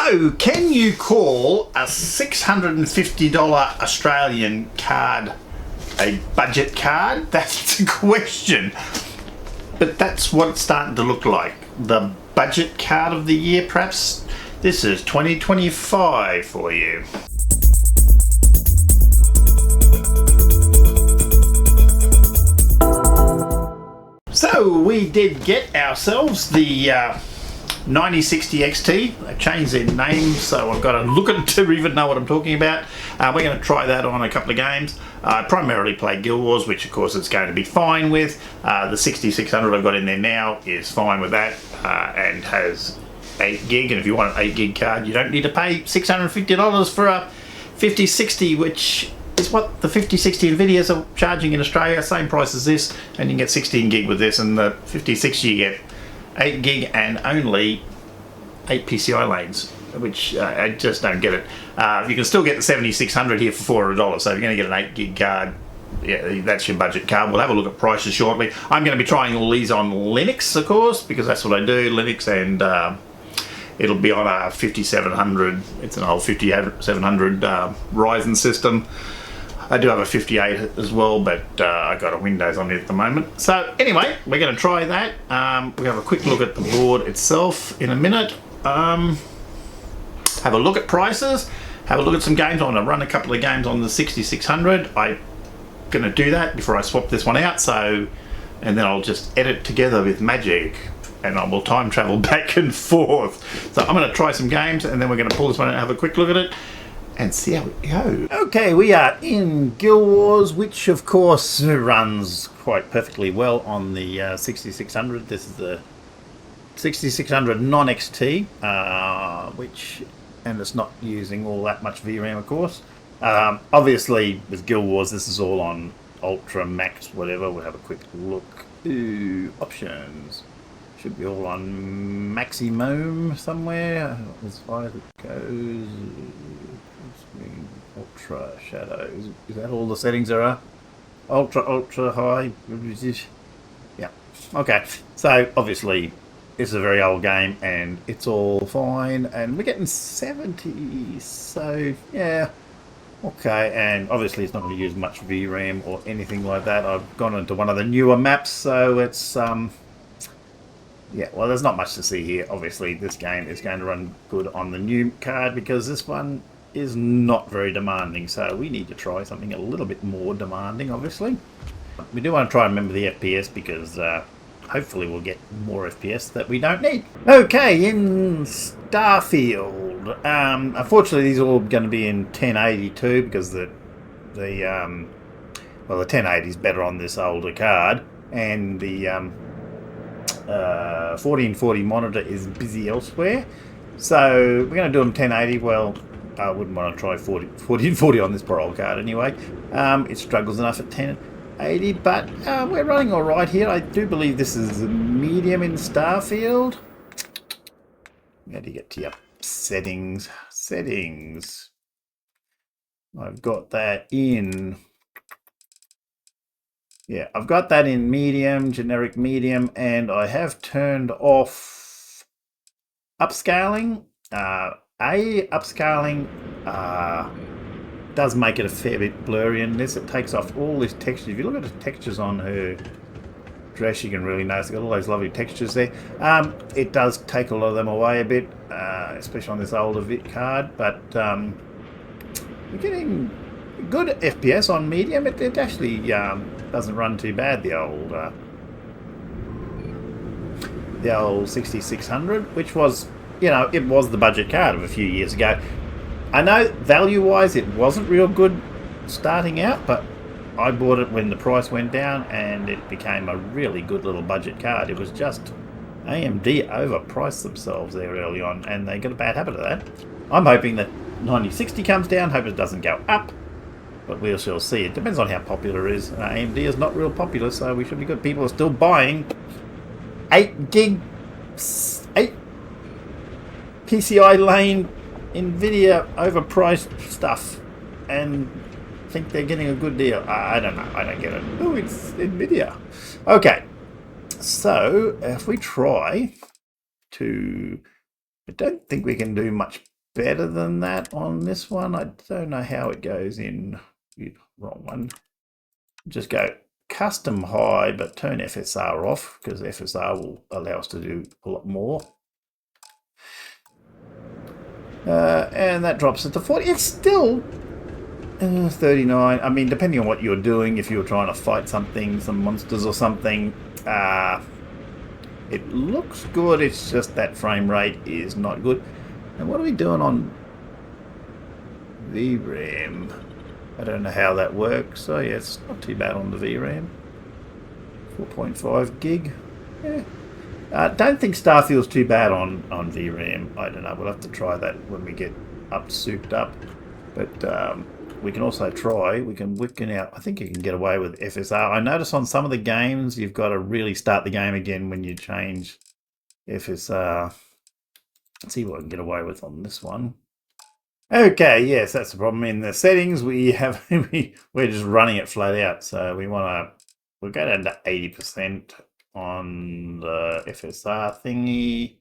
So, can you call a $650 Australian card a budget card? That's the question. But that's what it's starting to look like. The budget card of the year, perhaps. This is 2025 for you. So we did get ourselves the 9060 XT. They've changed their name, so I've got to look at it to even know what I'm talking about. We're going to try that on a couple of games. I primarily play Guild Wars, which of course it's going to be fine with. The 6600 I've got in there now is fine with that, and has 8 gig. And if you want an 8 gig card, you don't need to pay $650 for a 5060, which is what the 5060 Nvidias are charging in Australia. Same price as this, and you can get 16 gig with this, and the 5060 you get 8 gig and only 8 PCI lanes, which I just don't get it. You can still get the 7600 here for $400, so if you're going to get an 8 gig card, yeah, that's your budget card. We'll have a look at prices shortly. I'm going to be trying all these on Linux, of course, because that's what I do, Linux, and it'll be on a 5700. It's an old 5700 Ryzen system. I do have a 58 as well, but I got a Windows on it at the moment. So anyway, we're going to try that. We'll have a quick look at the board itself in a minute. Have a look at prices. Have a look at some games. I want to run a couple of games on the 6600. I'm going to do that before I swap this one out. And then I'll just edit together with Magic, and I will time travel back and forth. So I'm going to try some games, and then we're going to pull this one out and have a quick look at it and see how it goes. Okay, we are in Guild Wars, which of course runs quite perfectly well on the 6600. This is the 6600 non-XT, and it's not using all that much VRAM, of course. Obviously, with Guild Wars, this is all on Ultra, Max, whatever. We'll have a quick look. Ooh, options. Should be all on maximum somewhere, as far as it goes. Ultra shadows. Is that all the settings there are? Ultra high. Yeah. Okay. So obviously it's a very old game and it's all fine, and we're getting 70. So yeah. Okay. And obviously it's not going to use much VRAM or anything like that. I've gone into one of the newer maps, so it's yeah, well, there's not much to see here. Obviously, this game is going to run good on the new card because this one is not very demanding. So we need to try something a little bit more demanding, obviously. We do want to try and remember the FPS because hopefully we'll get more FPS that we don't need. Okay, in Starfield. Unfortunately, these are all going to be in 1080 because the 1080 is better on this older card, and the 1440 monitor is busy elsewhere, so we're going to do them 1080. Well, I wouldn't want to try 1440 on this poor old card anyway. It struggles enough at 1080, but we're running all right here. I do believe this is medium in Starfield. How do you get to your settings? Settings. I've got that in. Yeah, I've got that in medium, generic medium, and I have turned off upscaling. Upscaling does make it a fair bit blurry in this. It takes off all this texture. If you look at the textures on her dress, you can really notice it's got all those lovely textures there. It does take a lot of them away a bit, especially on this older card, but we're getting good FPS on medium. It actually doesn't run too bad, the old 6600, which was, you know, it was the budget card of a few years ago. I know value-wise it wasn't real good starting out, but I bought it when the price went down and it became a really good little budget card. It was just AMD overpriced themselves there early on, and they got a bad habit of that. I'm hoping that 9060 comes down, hope it doesn't go up, but we shall see. It depends on how popular it is. AMD is not real popular, so we should be good. People are still buying 8 gig, 8 PCI lane Nvidia overpriced stuff and think they're getting a good deal. I don't know. I don't get it. Oh, it's Nvidia. Okay. So if we try to, I don't think we can do much better than that on this one. I don't know how it goes in. Wrong one. Just go custom high, but turn FSR off, because FSR will allow us to do a lot more. And that drops it to 40. It's still 39. I mean, depending on what you're doing, if you're trying to fight something, some monsters or something, it looks good. It's just that frame rate is not good. And what are we doing on VRAM? I don't know how that works. So yeah, it's not too bad on the VRAM. 4.5 gig. Yeah. Don't think Starfield's too bad on VRAM. I don't know. We'll have to try that when we get up souped up. But we can also try. We can out. I think you can get away with FSR. I notice on some of the games you've got to really start the game again when you change FSR. Let's see what I can get away with on this one. Okay, yes, that's the problem. In the settings, we're just running it flat out. So we'll go down to 80% on the FSR thingy.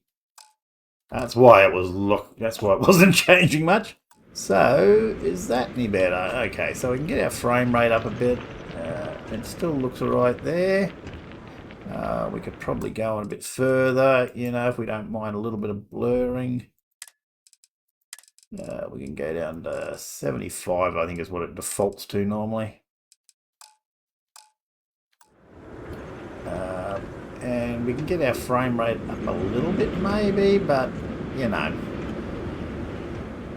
That's why it wasn't changing much. So is that any better? Okay, so we can get our frame rate up a bit. It still looks alright there. We could probably go on a bit further, you know, if we don't mind a little bit of blurring. We can go down to 75, I think is what it defaults to normally. And we can get our frame rate up a little bit maybe, but, you know,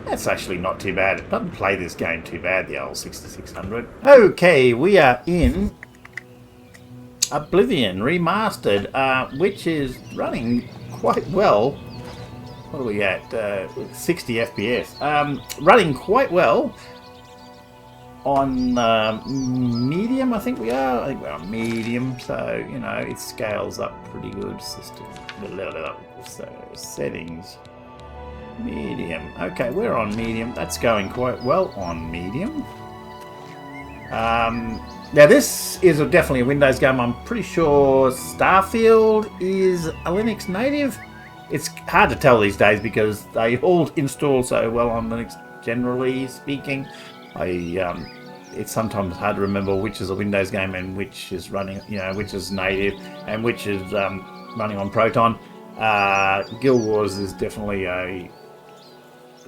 that's actually not too bad. It doesn't play this game too bad, the old 6600. Okay, we are in Olivion Remastered, which is running quite well. What are we at? 60 FPS. Running quite well on medium, I think we are. I think we're on medium, so, you know, it scales up pretty good. System. So, settings. Medium. Okay, we're on medium. That's going quite well on medium. Now, this is definitely a Windows game. I'm pretty sure Starfield is a Linux native. It's hard to tell these days because they all install so well on Linux, generally speaking. It's sometimes hard to remember which is a Windows game and which is running, you know, which is native and which is running on Proton. Guild Wars is definitely a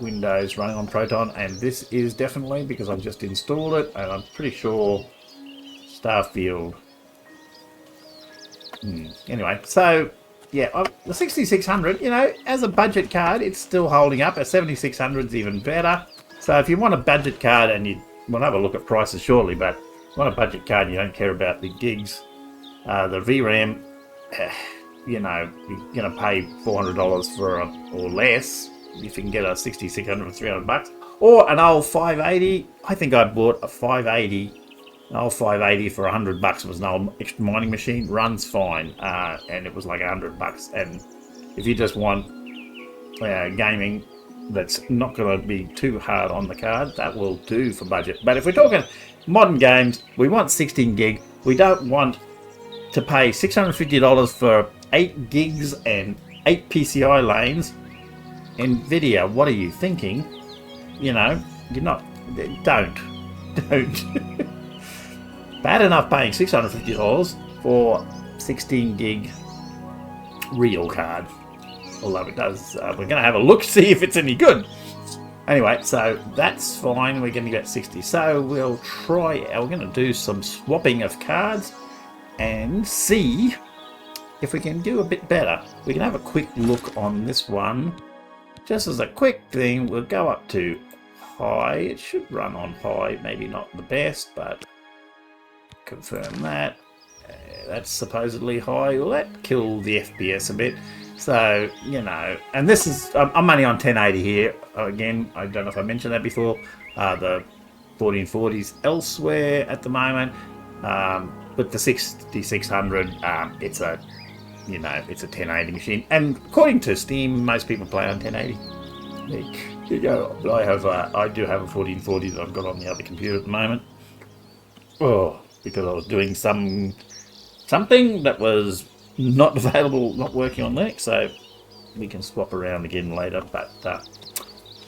Windows running on Proton, and this is definitely, because I've just installed it, and I'm pretty sure Starfield. Anyway, so yeah, the 6600, you know, as a budget card, it's still holding up. A 7600 is even better. So if you want a budget card, and we'll have a look at prices shortly, but if you want a budget card and you don't care about the gigs, the VRAM, you know, you're going to pay $400 for or less if you can get a 6600 for $300, or an old 580. I think I bought a 580. An old 580 for $100 was an old extra mining machine. Runs fine, and it was like $100. And if you just want gaming that's not going to be too hard on the card, that will do for budget. But if we're talking modern games, we want 16 gig. We don't want to pay $650 for 8 gigs and 8 PCI lanes. NVIDIA, what are you thinking? You know, don't. Bad enough paying $650 for 16 gig real card. Although it does, we're going to have a look, see if it's any good. Anyway, so that's fine. We're going to get 60. So we're going to do some swapping of cards and see if we can do a bit better. We can have a quick look on this one. Just as a quick thing, we'll go up to high. It should run on high, maybe not the best, but confirm that. That's supposedly high. Will that kill the FPS a bit? So, you know, and this is, I'm only on 1080 here. Again, I don't know if I mentioned that before. The 1440s elsewhere at the moment. But the 6600, it's a 1080 machine. And according to Steam, most people play on 1080. There you go. But I do have a 1440 that I've got on the other computer at the moment. Oh, because I was doing something that was not available, not working on Linux, so we can swap around again later. But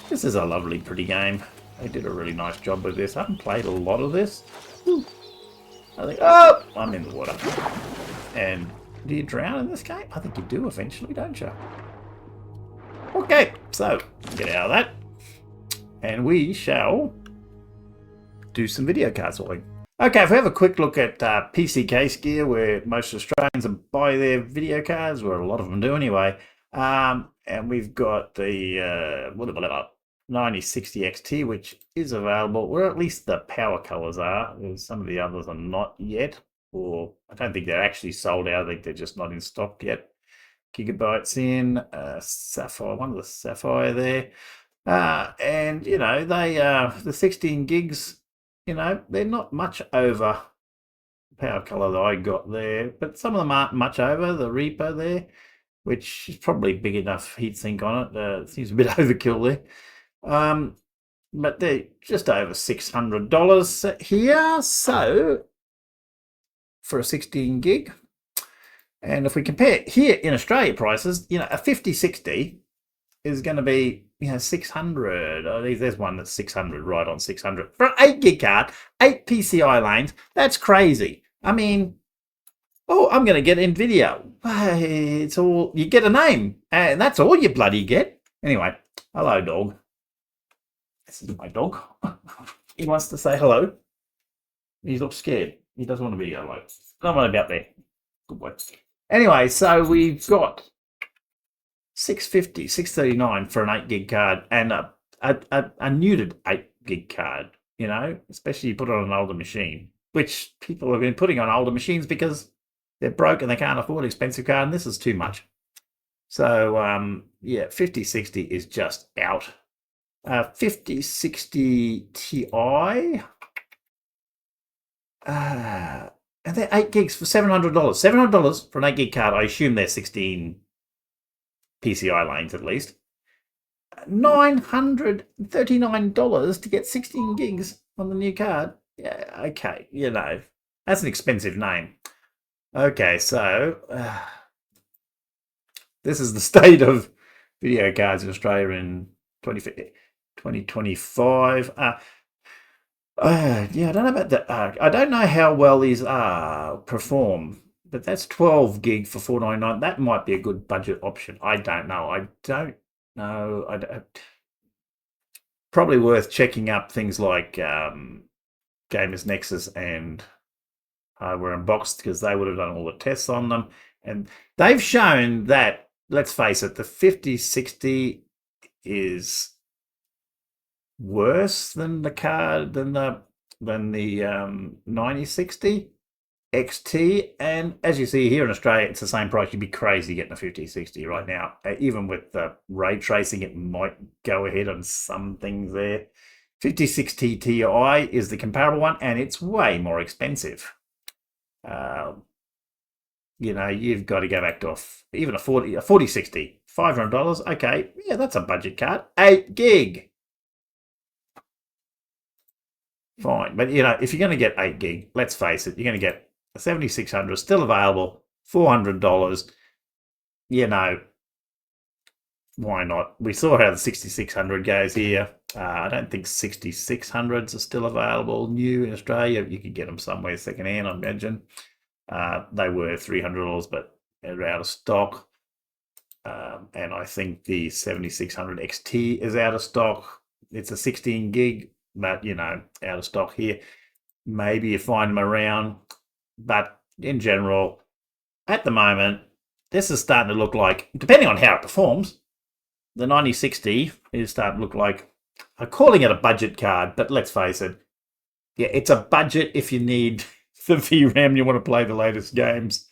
This is a lovely, pretty game. They did a really nice job with this. I haven't played a lot of this. I think, oh, I'm in the water. And do you drown in this game? I think you do eventually, don't you? Okay, so get out of that. And we shall do some video card sorting. Okay, if we have a quick look at PC Case Gear, where most Australians buy their video cards, where a lot of them do anyway. And we've got the 9060 XT, which is available, or at least the power colors are. Some of the others are not yet, or I don't think they're actually sold out. I think they're just not in stock yet. Gigabytes in, Sapphire, one of the Sapphire there. And, you know, they the 16 gigs, you know, they're not much over the power color that I got there, but some of them aren't much over the Reaper there, which is probably big enough heatsink on it. Seems a bit overkill there. But they're just over $600 here. So for a 16 gig, and if we compare here in Australia prices, you know, a 5060 is going to be, you know, 600. Oh, there's one that's 600, right on 600 for an 8 gig card, 8 PCI lanes. That's crazy. I mean, oh, I'm going to get NVIDIA. It's all, you get a name, and that's all you bloody get. Anyway, hello, dog. This is my dog. He wants to say hello. He looks scared. He doesn't want to be hello. Not about there. Good boy. Anyway, so we've got 650, 639 for an 8 gig card, and a neutered 8 gig card, you know, especially you put it on an older machine, which people have been putting on older machines because they're broke and they can't afford an expensive card, and this is too much. So, yeah, 5060 is just out. 5060 Ti, and they're 8 gigs for $700. $700 for an 8 gig card. I assume they're 16 PCI lanes at least. $939 to get 16 gigs on the new card. Yeah, okay, you know, that's an expensive name. Okay, so this is the state of video cards in Australia in 2025. Yeah, I don't know about that. I don't know how well these perform, but that's 12 gig for $499. That might be a good budget option. I don't know. Probably worth checking up things like Gamers Nexus and Hardware Unboxed, because they would have done all the tests on them, and they've shown that, let's face it, the 5060 is worse than the card than the 9060 XT, and as you see here in Australia, it's the same price. You'd be crazy getting a 5060 right now. Even with the ray tracing, it might go ahead on some things there. 5060 Ti is the comparable one, and it's way more expensive. You know, you've got to go back to even a 4060, $500. Okay, yeah, that's a budget card. 8 gig. Fine, but you know, if you're going to get 8 gig, let's face it, you're going to get a 7600 still available, $400. You know, why not? We saw how the 6600 goes here. I don't think 6600s are still available new in Australia. You could get them somewhere secondhand, I imagine. They were $300, but they're out of stock. And I think the 7600 XT is out of stock. It's a 16 gig, but you know, out of stock here. Maybe you find them around, but in general, at the moment, this is starting to look like, depending on how it performs, the 9060 is starting to look like, I'm calling it a budget card, but let's face it, yeah, it's a budget if you need the VRAM, you want to play the latest games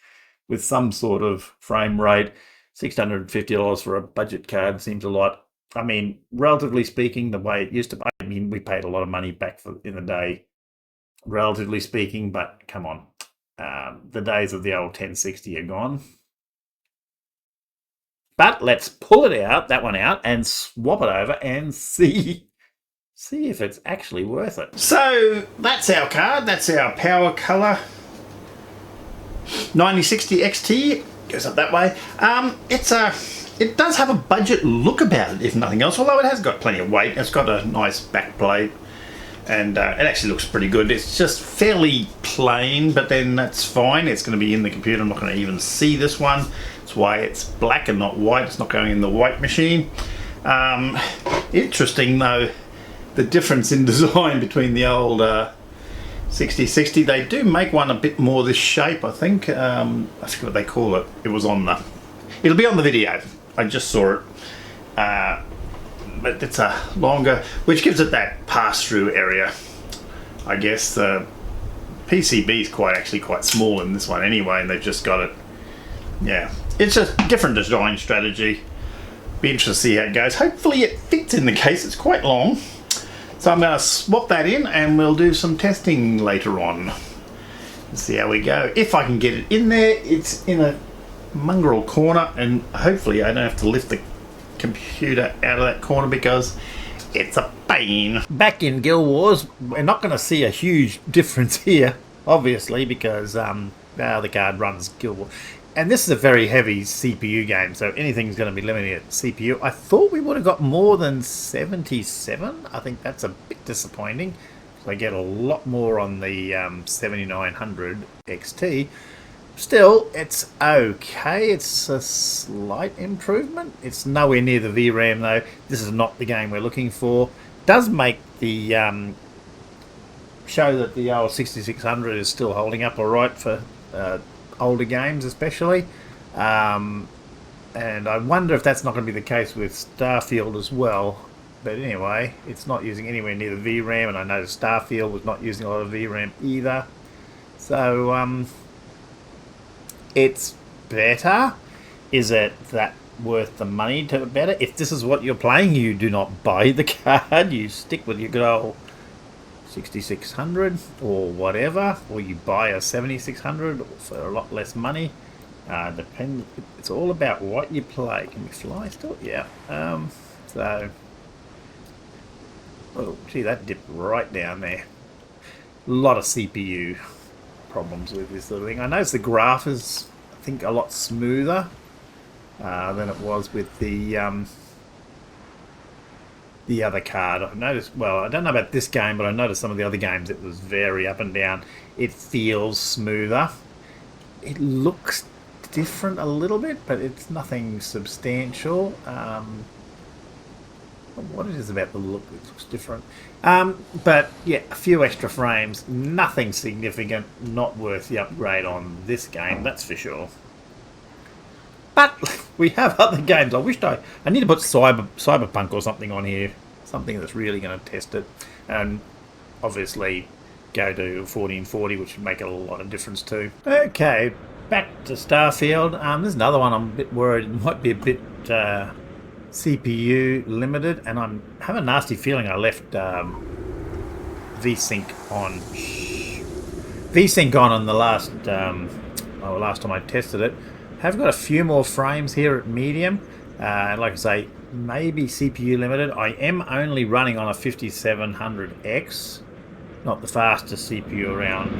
with some sort of frame rate. $650 for a budget card seems a lot. I mean, relatively speaking, the way it used to be, I mean, we paid a lot of money back in the day, relatively speaking, but come on. The days of the old 1060 are gone. But let's pull it out, that one out, and swap it over and see if it's actually worth it. So that's our card. That's our power color 9060 XT. Goes up that way. It's a it does have a budget look about it, if nothing else, although it has got plenty of weight. It's got a nice back plate, and it actually looks pretty good. It's just fairly plain, but then that's fine. It's going to be in the computer. I'm not going to even see this one. That's why it's black and not white. It's not going in the white machine. Interesting though, the difference in design between the old 6060. They do make one a bit more this shape, I think. I forget what they call it. It was on the... It'll be on the video. I just saw it. But it's a longer, which gives it that pass-through area. I guess the PCB is actually quite small in this one anyway, and they've just got it. Yeah, it's a different design strategy. Be interested to see how it goes. Hopefully it fits in the case. It's quite long. So I'm going to swap that in and we'll do some testing later on. Let's see how we go. If I can get it in there, it's in a mongrel corner, and hopefully I don't have to lift the computer out of that corner because it's a pain. Back in Guild Wars, we're not going to see a huge difference here, obviously, because the card runs Guild Wars. And this is a very heavy CPU game, so anything's going to be limited at CPU. I thought we would have got more than 77. I think that's a bit disappointing. I get a lot more on the 7900 XT. Still, it's okay. It's a slight improvement. It's nowhere near the VRAM though. This is not the game we're looking for. It does make the show that the old 6600 is still holding up alright for older games especially, and I wonder if that's not going to be the case with Starfield as well. But anyway, it's not using anywhere near the VRAM, and I noticed Starfield was not using a lot of VRAM either, so it's better. Is it that worth the money to better? If this is what you're playing, you do not buy the card, you stick with your good old 6600 or whatever, or you buy a 7600 for a lot less money. It's all about what you play. Can we fly still? Yeah. So, oh gee, that dipped right down there. A lot of CPU problems with this little thing. I noticed the graph is, I think, a lot smoother than it was with the other card. I noticed, well, I don't know about this game, but I noticed some of the other games it was very up and down. It feels smoother. It looks different a little bit, but it's nothing substantial. What it is about the look, it looks different. But yeah, a few extra frames, nothing significant, not worth the upgrade on this game, that's for sure. But we have other games. I need to put Cyberpunk or something on here, something that's really going to test it, and obviously go to 1440, which would make a lot of difference too. Okay, back to Starfield. There's another one I'm a bit worried it might be a bit CPU limited, and I have a nasty feeling I left VSync on the last last time I tested it. Have got a few more frames here at medium, and like I say, maybe CPU limited. I am only running on a 5700X, not the fastest CPU around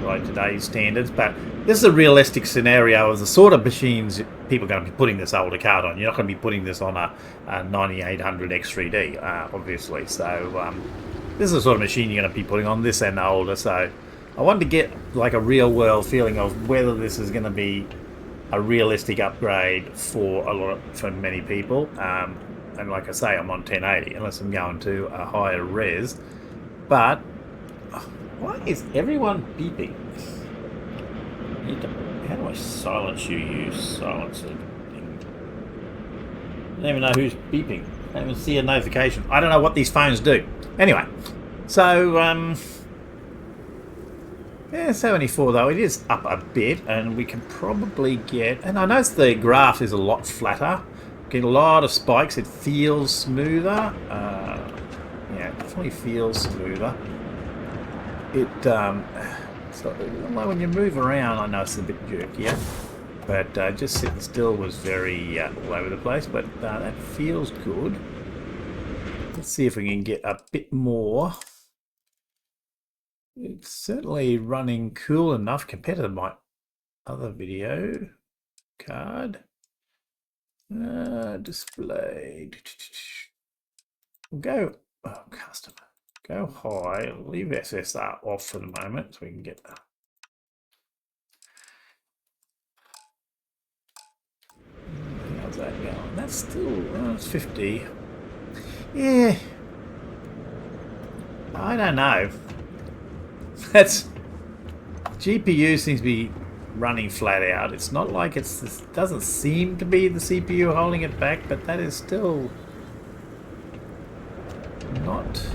by today's standards, but this is a realistic scenario of the sort of machines people are going to be putting this older card on. You're not going to be putting this on a 9800 X3D, obviously. So this is the sort of machine you're going to be putting on this and older. So I wanted to get like a real world feeling of whether this is going to be a realistic upgrade for many people. And like I say, I'm on 1080 unless I'm going to a higher res. But why is everyone beeping? How do I silence you silencer thing? I don't even know who's beeping. I don't even see a notification. I don't know what these phones do. Anyway, so yeah, 74 though, it is up a bit, and we can probably get, and I notice the graph is a lot flatter, get a lot of spikes, it feels smoother, yeah, it definitely feels smoother. It, so when you move around, I know it's a bit jerkier, but just sitting still was very all over the place, but that feels good. Let's see if we can get a bit more. It's certainly running cool enough compared to my other video card. Display. We'll go custom. Go high. Leave SSR off for the moment so we can get that. How's that going? That's still it's 50. Yeah. I don't know. That's GPU seems to be running flat out. It's not like it doesn't seem to be the CPU holding it back, but that is still not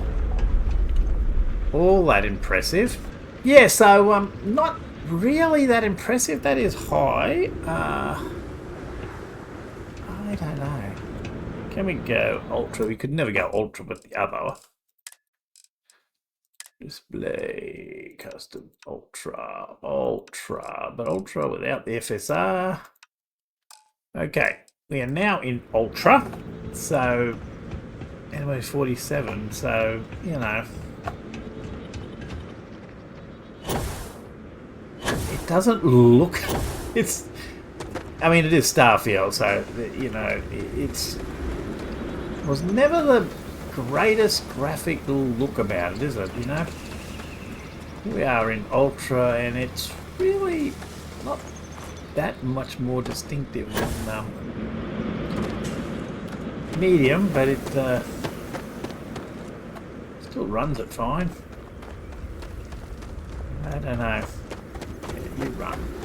all that impressive. Yeah, so not really that impressive. That is high. I don't know. Can we go ultra? We could never go ultra with the other. Display custom ultra, but ultra without the FSR. Okay, we are now in ultra. So anyway, 47. So you know, it doesn't look. It's. I mean, it is Starfield, so you know, it was never the greatest graphic look about it, is it? You know, we are in ultra, and it's really not that much more distinctive than medium, but it still runs it fine. I don't know.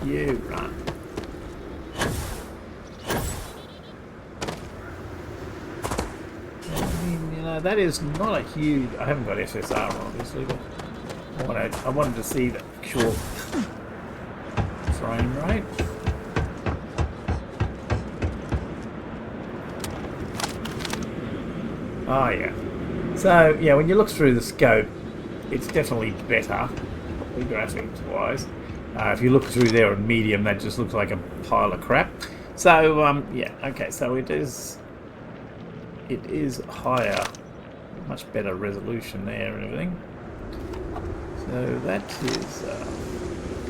Yeah, you run. That is not a huge. I haven't got SSR obviously, but I wanted to see the actual frame rate. Oh yeah. So yeah, when you look through the scope, it's definitely better, graphics wise. If you look through there on medium, that just looks like a pile of crap. So yeah, okay. So it is higher. Much better resolution there and everything. So that is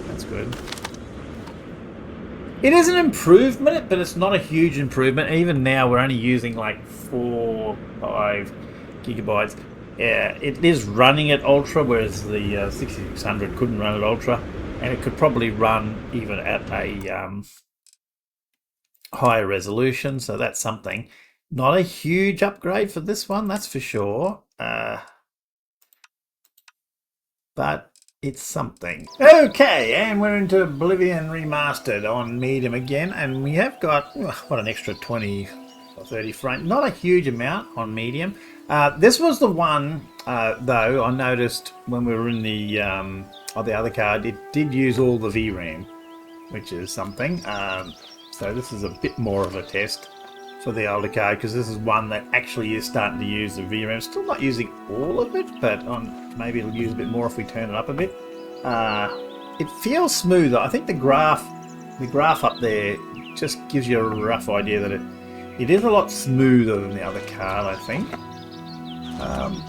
that's good. It is an improvement, but it's not a huge improvement. Even now, we're only using like 4-5 gigabytes. Yeah, it is running at ultra, whereas the 6600 couldn't run at ultra, and it could probably run even at a higher resolution. So that's something. Not a huge upgrade for this one, that's for sure. But it's something. Okay, and we're into Olivion Remastered on medium again, and we have got, what, an extra 20 or 30 frames. Not a huge amount on medium. This was the one, though, I noticed when we were in the other card, it did use all the VRAM, which is something. So this is a bit more of a test for the older card, because this is one that actually is starting to use the VRAM. Still not using all of it, but maybe it'll use a bit more if we turn it up a bit. It feels smoother. I think the graph up there just gives you a rough idea that it is a lot smoother than the other card, I think.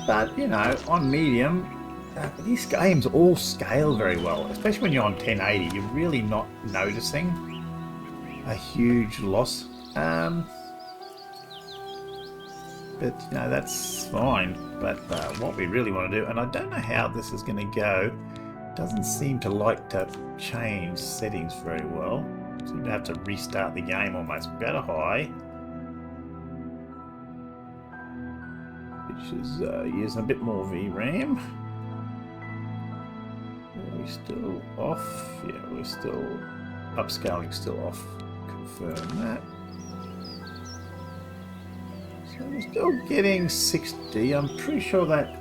But you know, on medium, these games all scale very well, especially when you're on 1080. You're really not noticing a huge loss. But you know, that's fine. But what we really want to do, and I don't know how this is going to go, doesn't seem to like to change settings very well. So you have to restart the game almost. Go to high, which is using a bit more VRAM. Are we still off? Yeah, we're still upscaling, still off. Confirm that. So we're still getting 60. I'm pretty sure that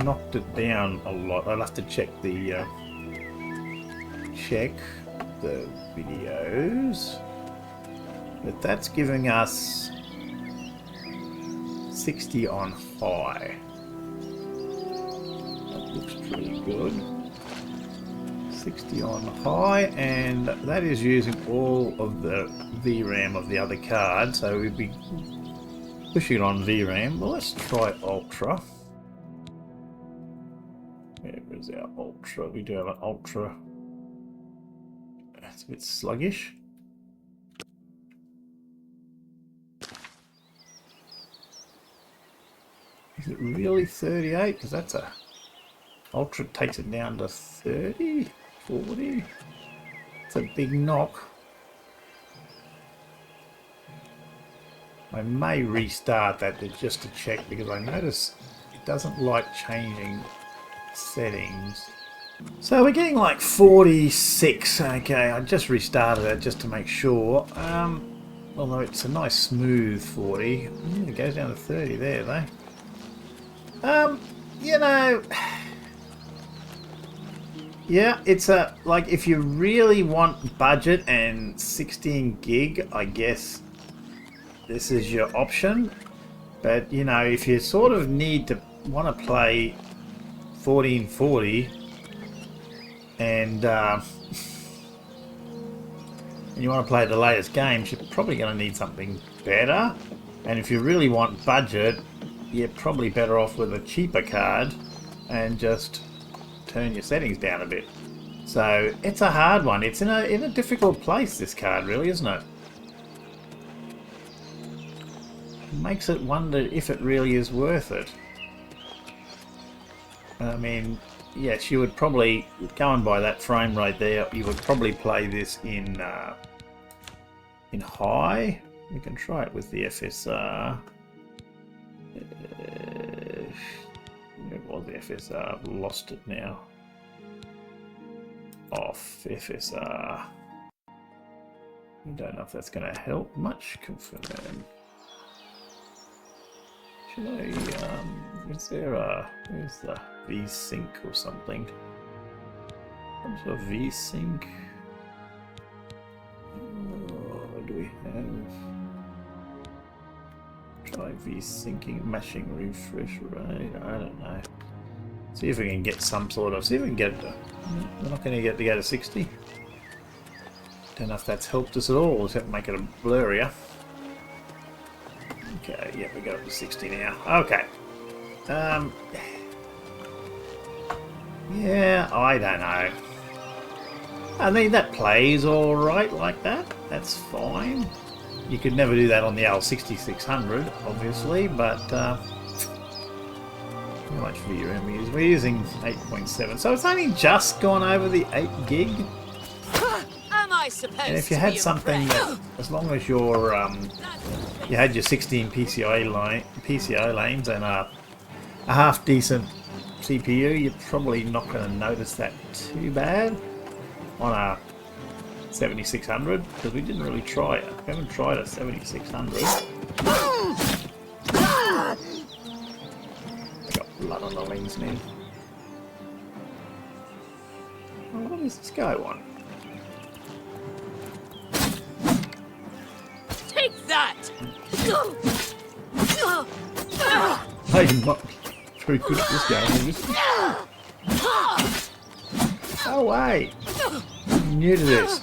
knocked it down a lot. I'll have to check the videos. But that's giving us 60 on high. That looks pretty good. 60 on high, and that is using all of the VRAM of the other card, so we'd be pushing it on VRAM. Well, let's try ultra. Where is our ultra? We do have an ultra. That's a bit sluggish. Is it really 38? Because that's a... Ultra takes it down to 30, 40. It's a big knock. I may restart that just to check, because I notice it doesn't like changing settings. So we're getting like 46. Okay, I just restarted it just to make sure. Although it's a nice smooth 40. Yeah, it goes down to 30 there though. You know, yeah, it's a, like, if you really want budget and 16 gig, I guess this is your option. But you know, if you sort of want to play 1440 and you want to play the latest games, you're probably going to need something better. And if you really want budget, you're probably better off with a cheaper card and just turn your settings down a bit. So it's a hard one. It's in a difficult place, this card, really, isn't it? It makes it wonder if it really is worth it. I mean, yes, you would probably, going by that frame rate there, you would probably play this in high. We can try it with the FSR. Where was the FSR? I've lost it now. Off FSR. I don't know if that's going to help much. Confirm. Should I, is there a, where's the V-Sync or something? Some sort of V-Sync? What do we have? Try V-Syncing, matching refresh rate, I don't know. See if we can get some sort of, see if we can get, we're not going to get to go to 60. Don't know if that's helped us at all, we'll have to make it a blurrier. Okay, yeah, we got up to 60 now. Okay. Yeah, I don't know. I mean, that plays alright like that. That's fine. You could never do that on the L6600, obviously, but how much VRAM we use? We're using 8.7, so it's only just gone over the 8 gig. Am I supposed and if you had something that, as long as you're, you had your 16 PCI lanes and a half decent CPU, you're probably not going to notice that too bad on a 7600, because we didn't really try it. We haven't tried a 7600. I got blood on the lens now. Oh, what does this guy want? Take that! I'm not very good at this game, is it? Oh wait! I'm new to this.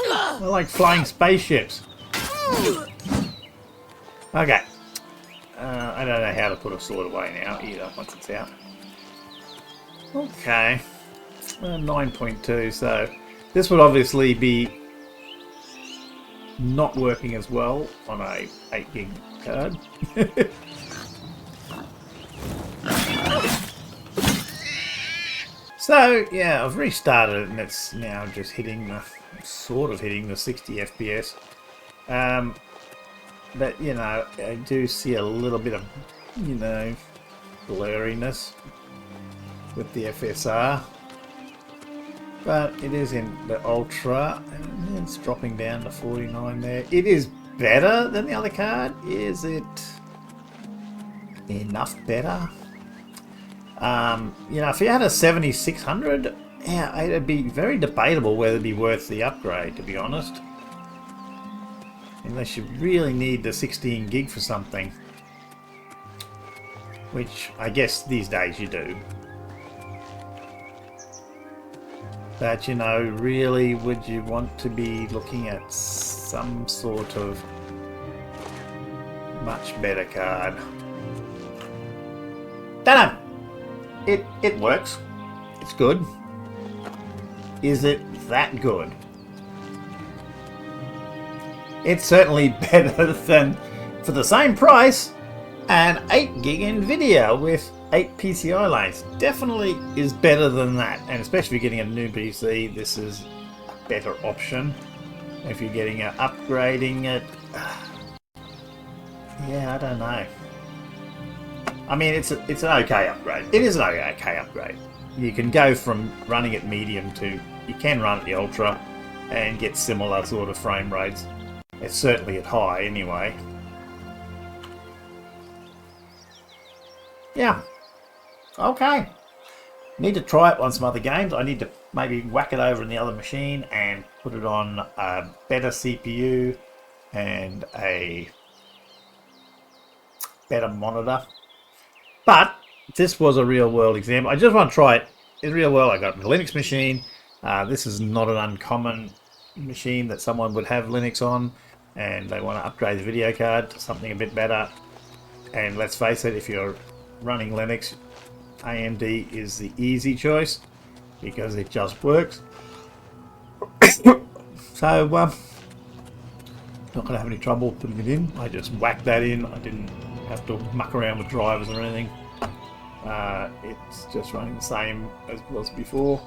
I like flying spaceships. Okay. I don't know how to put a sword away now either once it's out. Okay. 9.2, so this would obviously be not working as well on a 8 gig card. So yeah, I've restarted it and it's now just hitting the, sort of hitting the 60 FPS. But you know, I do see a little bit of, you know, blurriness with the FSR. But it is in the Ultra and it's dropping down to 49 there. It is better than the other card. Is it enough better? You know, if you had a 7600, yeah, it'd be very debatable whether it'd be worth the upgrade, to be honest. Unless you really need the 16 gig for something. Which, I guess, these days you do. But, you know, really, would you want to be looking at some sort of much better card? Don't know. It works. It's good. Is it that good? It's certainly better than, for the same price, An 8 gig NVIDIA with 8 PCI lanes. Definitely is better than that, and especially if you're getting a new PC, this is a better option. If you're getting upgrading it, yeah, I don't know. I mean, it's an okay upgrade. It is an okay upgrade. You can go from running at medium to, you can run at the ultra and get similar sort of frame rates. It's certainly at high anyway. Yeah. Okay. Need to try it on some other games. I need to maybe whack it over in the other machine and put it on a better CPU and a better monitor. But this was a real world example. I just want to try it in real world. I got a Linux machine. This is not an uncommon machine that someone would have Linux on, and they want to upgrade the video card to something a bit better. And let's face it, if you're running Linux, AMD is the easy choice because it just works. So not going to have any trouble putting it in. I just whacked that in. I didn't have to muck around with drivers or anything. It's just running the same as it was before.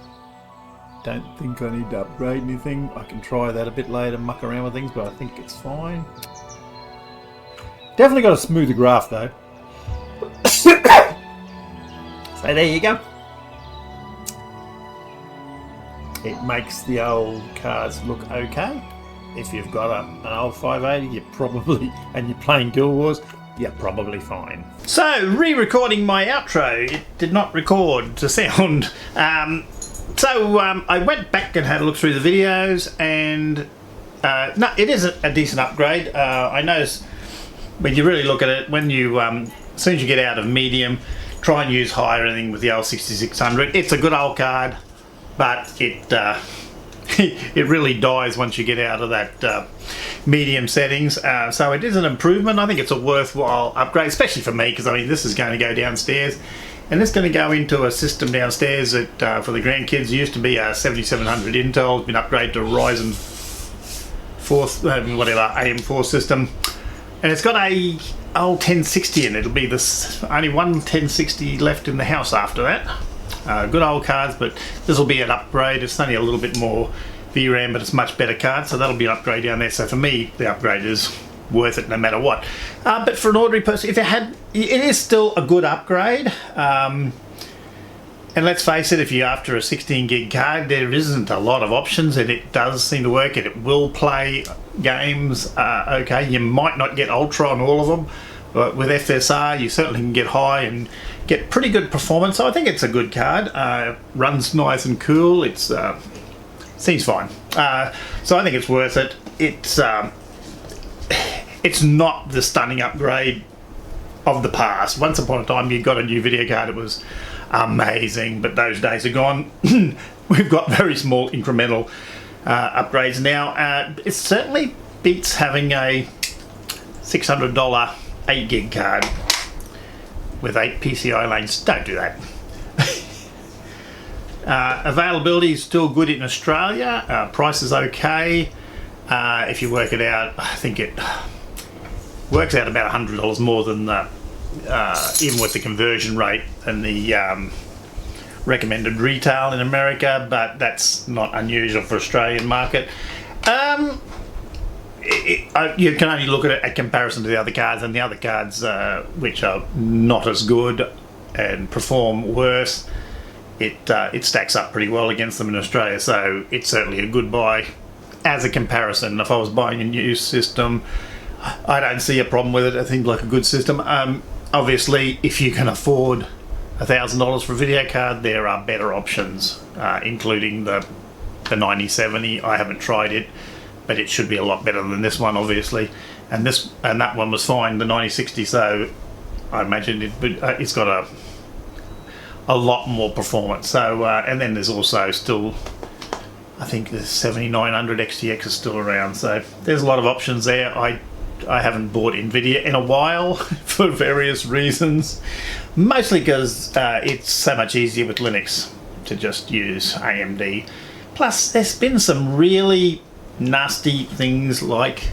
Don't think I need to upgrade anything. I can try that a bit later, muck around with things, but I think it's fine. Definitely got a smoother graph though. So there you go. It makes the old cards look okay. If you've got an old 580, you're probably, and you're playing Guild Wars, you're probably fine. So, re-recording my outro. It did not record the sound. I went back and had a look through the videos, and no, it is a decent upgrade. I noticed when you really look at it, when you as soon as you get out of medium, try and use high or anything with the old 6600. It's a good old card, but it it really dies once you get out of that medium settings. So it is an improvement. I think it's a worthwhile upgrade, especially for me, because I mean this is going to go downstairs, and it's going to go into a system downstairs that for the grandkids used to be a 7700 Intel. It's been upgraded to a Ryzen 4, whatever AM4 system, and it's got a old 1060 in it. It'll be this only one 1060 left in the house after that. Good old cards, but this will be an upgrade. It's only a little bit more VRAM, but it's much better card, so that'll be an upgrade down there. So for me, the upgrade is worth it no matter what. But for an ordinary person, if it is still a good upgrade. And let's face it, if you're after a 16 gig card, there isn't a lot of options, and it does seem to work, and it will play games okay. You might not get Ultra on all of them, but with FSR you certainly can get high and get pretty good performance. So I think it's a good card. Runs nice and cool. It's seems fine. So I think it's worth it. It's not the stunning upgrade of the past. Once upon a time you got a new video card, it was amazing, but those days are gone. We've got very small incremental upgrades now. It certainly beats having a $600 8 gig card with 8 PCI lanes. Don't do that. Availability is still good in Australia. Price is okay. If you work it out, I think it works out about $100 more than the even with the conversion rate and the recommended retail in America, but that's not unusual for Australian market. You can only look at it at comparison to the other cards, and the other cards which are not as good and perform worse, it stacks up pretty well against them in Australia, so it's certainly a good buy as a comparison. If I was buying a new system, I don't see a problem with it. I think like a good system. Obviously, if you can afford $1,000 for a video card, there are better options, including the 9070. I haven't tried it, but it should be a lot better than this one, obviously. And that one was fine, the 9060. So I imagine it's got a lot more performance. So and then there's also still, I think the 7900 XTX is still around. So there's a lot of options there. I haven't bought NVIDIA in a while for various reasons, mostly because it's so much easier with Linux to just use AMD. Plus, there's been some really nasty things like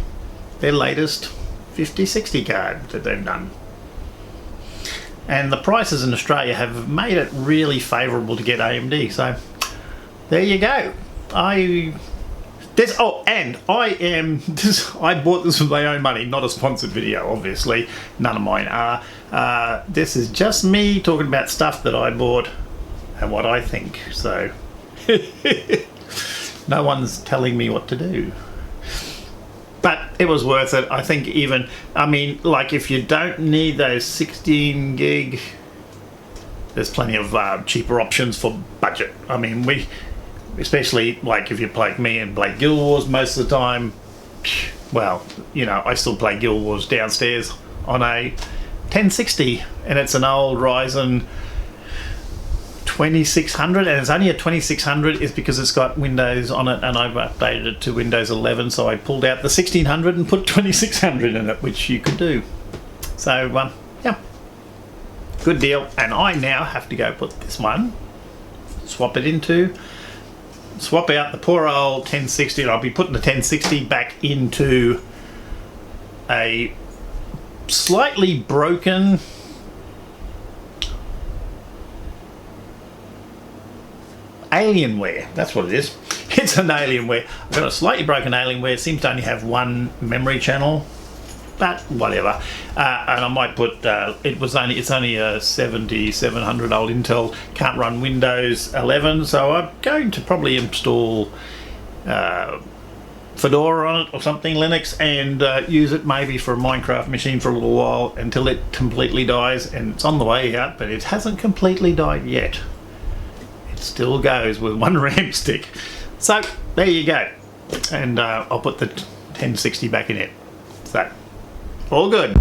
their latest 5060 card that they've done. and the prices in Australia have made it really favourable to get AMD. So there you go. I bought this with my own money, not a sponsored video, obviously. None of mine are. This is just me talking about stuff that I bought and what I think. So no one's telling me what to do. But it was worth it. I think even, I mean, like if you don't need those 16 gig, there's plenty of cheaper options for budget. I mean, especially like if you play like me and play Guild Wars most of the time, well, you know, I still play Guild Wars downstairs on a 1060, and it's an old Ryzen 2600, and it's only a 2600 is because it's got Windows on it, and I've updated it to Windows 11, so I pulled out the 1600 and put 2600 in it, which you could do. So yeah, good deal. And I now have to go put this one, swap out the poor old 1060, and I'll be putting the 1060 back into a slightly broken Alienware. That's what it is. It's an Alienware. I've got a slightly broken Alienware. It seems to only have one memory channel, but whatever. And I might put it's only a 7700 old Intel, can't run Windows 11, so I'm going to probably install Fedora on it or something, Linux, and use it maybe for a Minecraft machine for a little while until it completely dies. And it's on the way out, but it hasn't completely died yet. It still goes with one RAM stick. So there you go. And I'll put the 1060 back in it. So all good.